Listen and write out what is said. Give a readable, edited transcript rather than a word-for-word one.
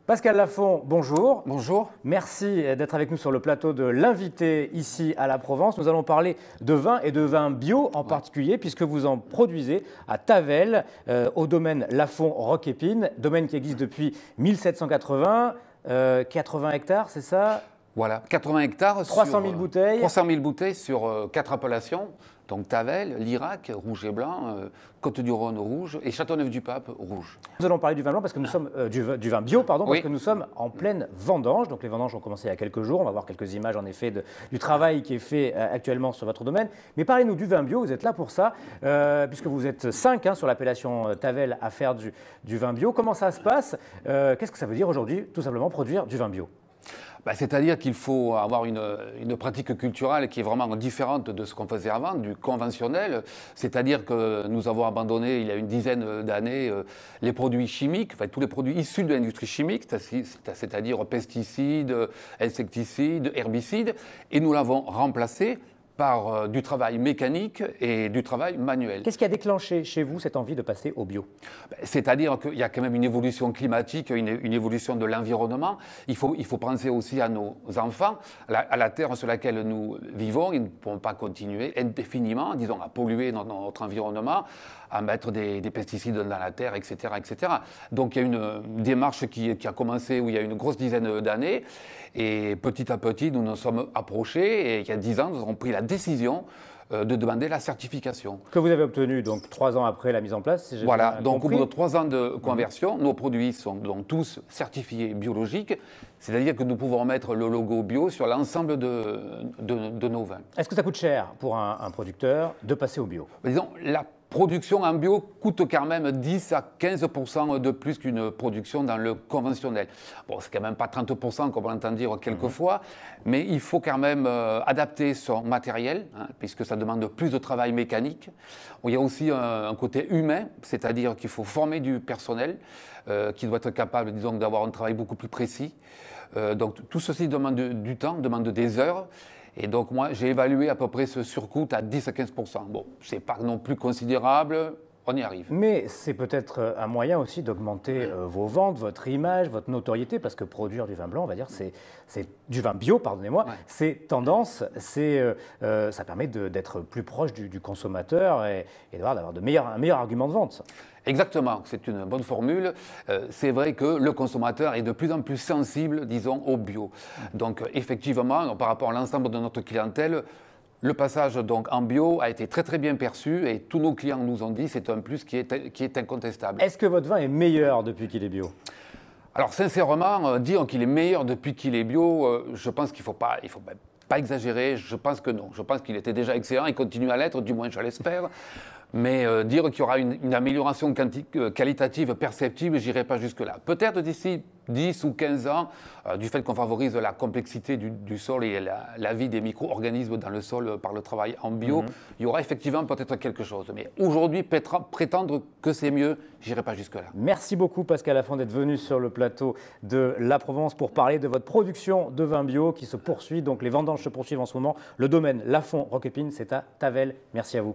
Pascal Lafont, bonjour. Bonjour. Merci d'être avec nous sur le plateau de l'invité ici à la Provence. Nous allons parler de vin et de vin bio en particulier, puisque vous en produisez à Tavel, au domaine Lafont Roquépine, domaine qui existe depuis 1780, 80 hectares, c'est ça? Voilà, 80 hectares, 300 000 bouteilles. 300 000 bouteilles sur 4 appellations, donc Tavel, Lirac, rouge et blanc, Côtes-du-Rhône rouge et Châteauneuf-du-Pape rouge. Nous allons parler du vin blanc parce que nous sommes du vin bio, pardon, parce Oui. que nous sommes en pleine vendange. Donc les vendanges ont commencé il y a quelques jours. On va voir quelques images en effet du travail qui est fait actuellement sur votre domaine. Mais parlez-nous du vin bio. Vous êtes là pour ça, puisque vous êtes 5 sur l'appellation Tavel à faire du vin bio. Comment ça se passe? Qu'est-ce que ça veut dire aujourd'hui, tout simplement, produire du vin bio? C'est-à-dire qu'il faut avoir une pratique culturelle qui est vraiment différente de ce qu'on faisait avant, du conventionnel. C'est-à-dire que nous avons abandonné il y a une dizaine d'années les produits chimiques, enfin tous les produits issus de l'industrie chimique, c'est-à-dire pesticides, insecticides, herbicides, et nous l'avons remplacé par du travail mécanique et du travail manuel. Qu'est-ce qui a déclenché chez vous cette envie de passer au bio? C'est-à-dire qu'il y a quand même une évolution climatique, une évolution de l'environnement. Il faut penser aussi à nos enfants, à la terre sur laquelle nous vivons. Ils ne pourront pas continuer indéfiniment, disons, à polluer notre environnement, à mettre des pesticides dans la terre, etc., etc. Donc il y a une démarche qui a commencé il y a une grosse dizaine d'années. Et petit à petit, nous nous sommes approchés. Et il y a 10 ans, nous avons pris la décision de demander la certification. Que vous avez obtenu donc 3 ans après la mise en place, si j'ai Voilà, bien donc compris. au bout de 3 ans de conversion, nos produits sont donc tous certifiés biologiques, c'est-à-dire que nous pouvons mettre le logo bio sur l'ensemble de nos vins. Est-ce que ça coûte cher pour un producteur de passer au bio? Disons, la production en bio coûte quand même 10 à 15% de plus qu'une production dans le conventionnel. Bon, c'est quand même pas 30% comme on entend dire quelquefois, mais il faut quand même adapter son matériel, puisque ça demande plus de travail mécanique. Il y a aussi un côté humain, c'est-à-dire qu'il faut former du personnel qui doit être capable, disons, d'avoir un travail beaucoup plus précis. Donc tout ceci demande du temps, demande des heures. Et donc moi, j'ai évalué à peu près ce surcoût à 10 à 15%. Bon, c'est pas non plus considérable, on y arrive. Mais c'est peut-être un moyen aussi d'augmenter vos ventes, votre image, votre notoriété, parce que produire du vin blanc, on va dire, c'est du vin bio, pardonnez-moi, c'est tendance, ça permet d'être plus proche du consommateur et d'avoir un meilleur argument de vente. Exactement, c'est une bonne formule. C'est vrai que le consommateur est de plus en plus sensible, disons, au bio. Donc effectivement, par rapport à l'ensemble de notre clientèle, le passage donc en bio a été très très bien perçu et tous nos clients nous ont dit que c'est un plus qui est incontestable. Est-ce que votre vin est meilleur depuis qu'il est bio? Alors sincèrement, dire qu'il est meilleur depuis qu'il est bio, je pense qu'il ne faut pas exagérer, je pense que non. Je pense qu'il était déjà excellent, il continue à l'être, du moins je l'espère. Mais dire qu'il y aura une amélioration qualitative perceptible, je n'irai pas jusque-là. Peut-être d'ici 10 ou 15 ans, du fait qu'on favorise la complexité du sol et la vie des micro-organismes dans le sol par le travail en bio, il y aura effectivement peut-être quelque chose. Mais aujourd'hui, prétendre que c'est mieux, je n'irai pas jusque-là. Merci beaucoup Pascal Lafont d'être venu sur le plateau de la Provence pour parler de votre production de vin bio qui se poursuit. Donc les vendanges se poursuivent en ce moment. Le domaine Lafont Roquépine, c'est à Tavel. Merci à vous.